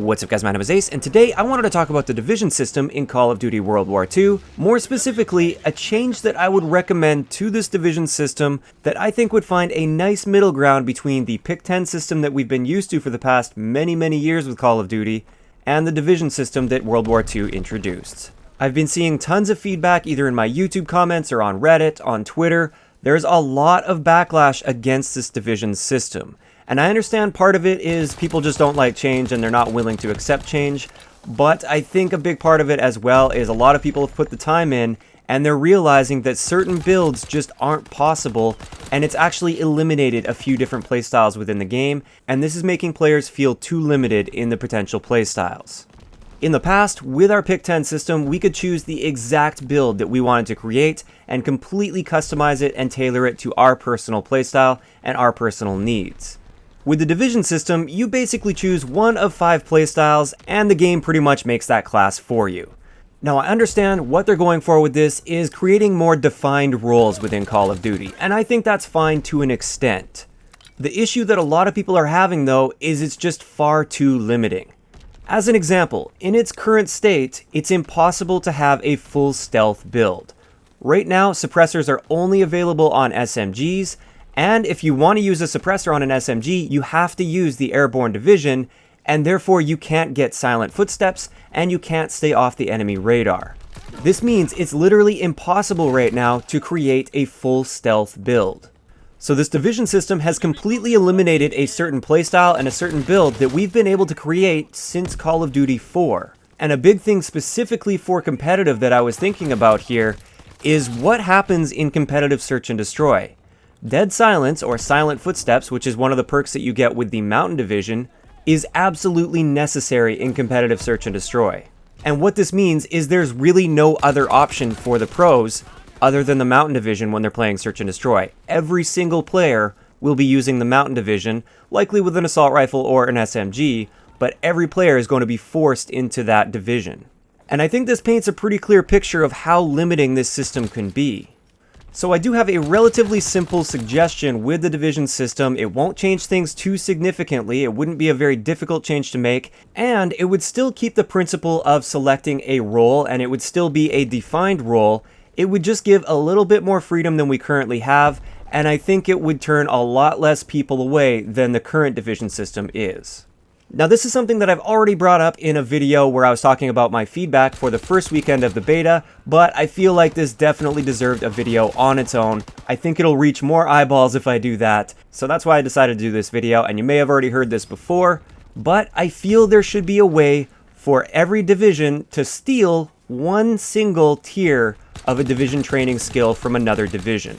What's up guys, my name is Ace, and today I wanted to talk about the division system in Call of Duty World War II, more specifically, a change that I would recommend to this division system that I think would find a nice middle ground between the Pick 10 system that we've been used to for the past many years with Call of Duty, and the division system that World War II introduced. I've been seeing tons of feedback either in my YouTube comments or on Reddit, on Twitter. There's a lot of backlash against this division system. And I understand part of it is people just don't like change and they're not willing to accept change, but I think a big part of it as well is a lot of people have put the time in and they're realizing that certain builds just aren't possible, and it's actually eliminated a few different playstyles within the game, and this is making players feel too limited in the potential playstyles. In the past, with our Pick 10 system, we could choose the exact build that we wanted to create and completely customize it and tailor it to our personal playstyle and our personal needs. With the division system, you basically choose one of 5 playstyles and the game pretty much makes that class for you. Now I understand what they're going for with this is creating more defined roles within Call of Duty, and I think that's fine to an extent. The issue that a lot of people are having though is it's just far too limiting. As an example, in its current state, it's impossible to have a full stealth build. Right now, suppressors are only available on SMGs, and if you want to use a suppressor on an SMG, you have to use the airborne division, and therefore you can't get silent footsteps, and you can't stay off the enemy radar. This means it's literally impossible right now to create a full stealth build. So this division system has completely eliminated a certain playstyle and a certain build that we've been able to create since Call of Duty 4. And a big thing specifically for competitive that I was thinking about here is what happens in competitive search and destroy. Dead silence, or silent footsteps, which is one of the perks that you get with the Mountain Division, is absolutely necessary in competitive search and destroy. And what this means is there's really no other option for the pros other than the Mountain Division when they're playing search and destroy. Every single player will be using the Mountain Division, likely with an assault rifle or an SMG, but every player is going to be forced into that division. And I think this paints a pretty clear picture of how limiting this system can be. So I do have a relatively simple suggestion with the division system. It won't change things too significantly, it wouldn't be a very difficult change to make, and it would still keep the principle of selecting a role, and it would still be a defined role. It would just give a little bit more freedom than we currently have, and I think it would turn a lot less people away than the current division system is. Now this is something that I've already brought up in a video where I was talking about my feedback for the first weekend of the beta, but I feel like this definitely deserved a video on its own. I think it'll reach more eyeballs if I do that, so that's why I decided to do this video, and you may have already heard this before, but I feel there should be a way for every division to steal one single tier of a division training skill from another division.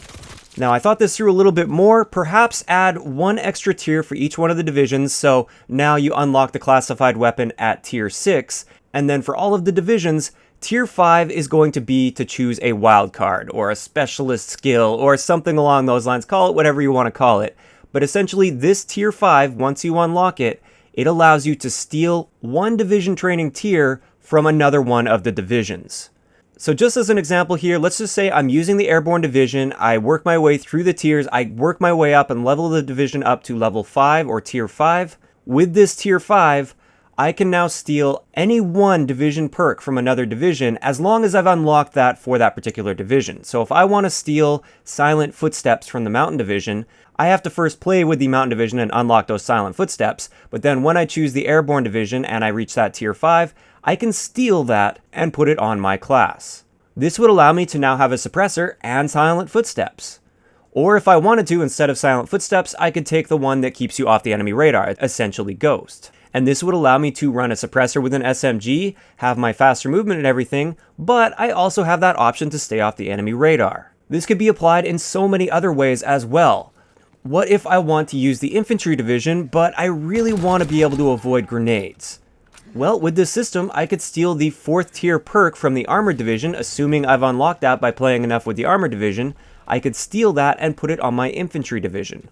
Now I thought this through a little bit more, perhaps add one extra tier for each one of the divisions, so now you unlock the classified weapon at tier 6, and then for all of the divisions, tier 5 is going to be to choose a wild card, or a specialist skill, or something along those lines, call it whatever you want to call it. But essentially this tier 5, once you unlock it, it allows you to steal one division training tier from another one of the divisions. So just as an example here, let's just say I'm using the airborne division, I work my way through the tiers, I work my way up and level the division up to level 5 or tier 5. With this tier 5, I can now steal any one division perk from another division as long as I've unlocked that for that particular division. So if I want to steal silent footsteps from the Mountain Division, I have to first play with the Mountain Division and unlock those silent footsteps, but then when I choose the airborne division and I reach that tier 5, I can steal that and put it on my class. This would allow me to now have a suppressor and silent footsteps. Or if I wanted to, instead of silent footsteps, I could take the one that keeps you off the enemy radar, essentially Ghost. And this would allow me to run a suppressor with an SMG, have my faster movement and everything, but I also have that option to stay off the enemy radar. This could be applied in so many other ways as well. What if I want to use the infantry division, but I really want to be able to avoid grenades? Well, with this system, I could steal the 4th tier perk from the armored division, assuming I've unlocked that by playing enough with the armored division. I could steal that and put it on my infantry division.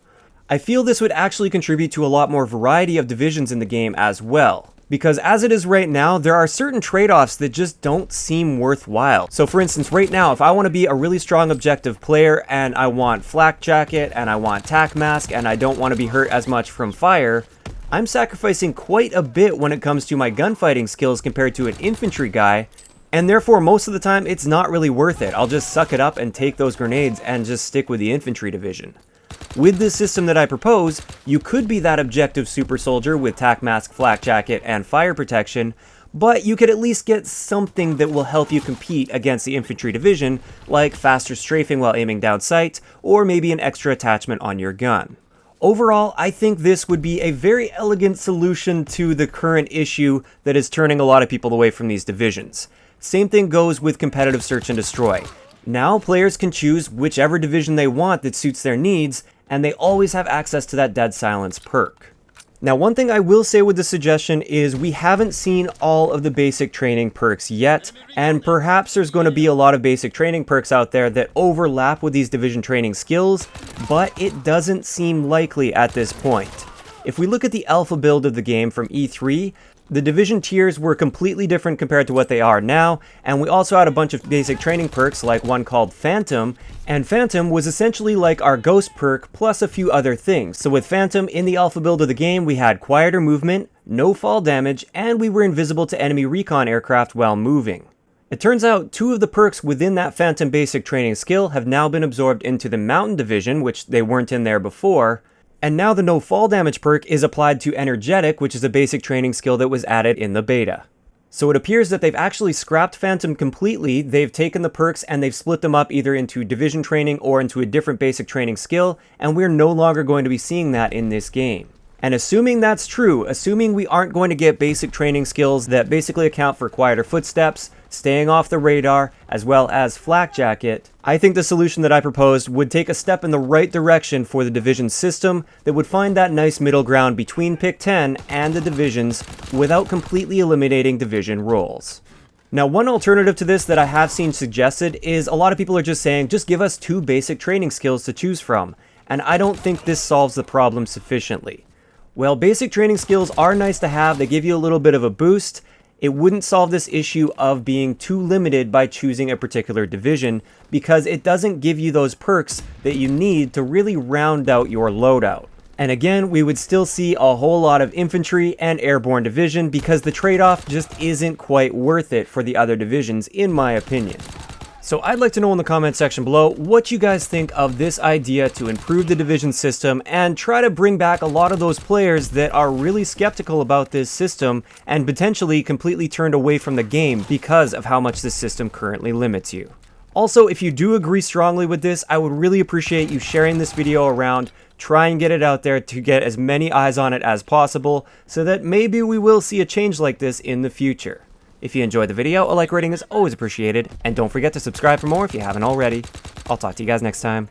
I feel this would actually contribute to a lot more variety of divisions in the game as well. Because as it is right now, there are certain trade-offs that just don't seem worthwhile. So for instance, right now, if I want to be a really strong objective player and I want flak jacket and I want tac mask and I don't want to be hurt as much from fire, I'm sacrificing quite a bit when it comes to my gunfighting skills compared to an infantry guy, and therefore most of the time it's not really worth it. I'll just suck it up and take those grenades and just stick with the infantry division. With this system that I propose, you could be that objective super soldier with tac mask, flak jacket, and fire protection, but you could at least get something that will help you compete against the infantry division, like faster strafing while aiming down sight, or maybe an extra attachment on your gun. Overall, I think this would be a very elegant solution to the current issue that is turning a lot of people away from these divisions. Same thing goes with competitive search and destroy. Now players can choose whichever division they want that suits their needs, and they always have access to that dead silence perk. Now, one thing I will say with the suggestion is we haven't seen all of the basic training perks yet, and perhaps there's going to be a lot of basic training perks out there that overlap with these division training skills, but it doesn't seem likely at this point. If we look at the alpha build of the game from E3, the division tiers were completely different compared to what they are now, and we also had a bunch of basic training perks like one called Phantom, and Phantom was essentially like our Ghost perk plus a few other things. So with Phantom in the alpha build of the game, we had quieter movement, no fall damage, and we were invisible to enemy recon aircraft while moving. It turns out 2 of the perks within that Phantom basic training skill have now been absorbed into the Mountain division, which they weren't in there before. And now the no fall damage perk is applied to Energetic, which is a basic training skill that was added in the beta. So it appears that they've actually scrapped Phantom completely. They've taken the perks and they've split them up either into division training or into a different basic training skill, and we're no longer going to be seeing that in this game. And assuming that's true, assuming we aren't going to get basic training skills that basically account for quieter footsteps, staying off the radar, as well as flak jacket, I think the solution that I proposed would take a step in the right direction for the division system that would find that nice middle ground between Pick 10 and the divisions without completely eliminating division roles. Now, one alternative to this that I have seen suggested is a lot of people are just saying, just give us 2 basic training skills to choose from, and I don't think this solves the problem sufficiently. Well, basic training skills are nice to have, they give you a little bit of a boost. It wouldn't solve this issue of being too limited by choosing a particular division, because it doesn't give you those perks that you need to really round out your loadout. And again, we would still see a whole lot of infantry and airborne division because the trade-off just isn't quite worth it for the other divisions, in my opinion. So I'd like to know in the comment section below what you guys think of this idea to improve the division system and try to bring back a lot of those players that are really skeptical about this system and potentially completely turned away from the game because of how much this system currently limits you. Also, if you do agree strongly with this, I would really appreciate you sharing this video around. Try and get it out there to get as many eyes on it as possible so that maybe we will see a change like this in the future. If you enjoyed the video, a like rating is always appreciated, and don't forget to subscribe for more if you haven't already. I'll talk to you guys next time.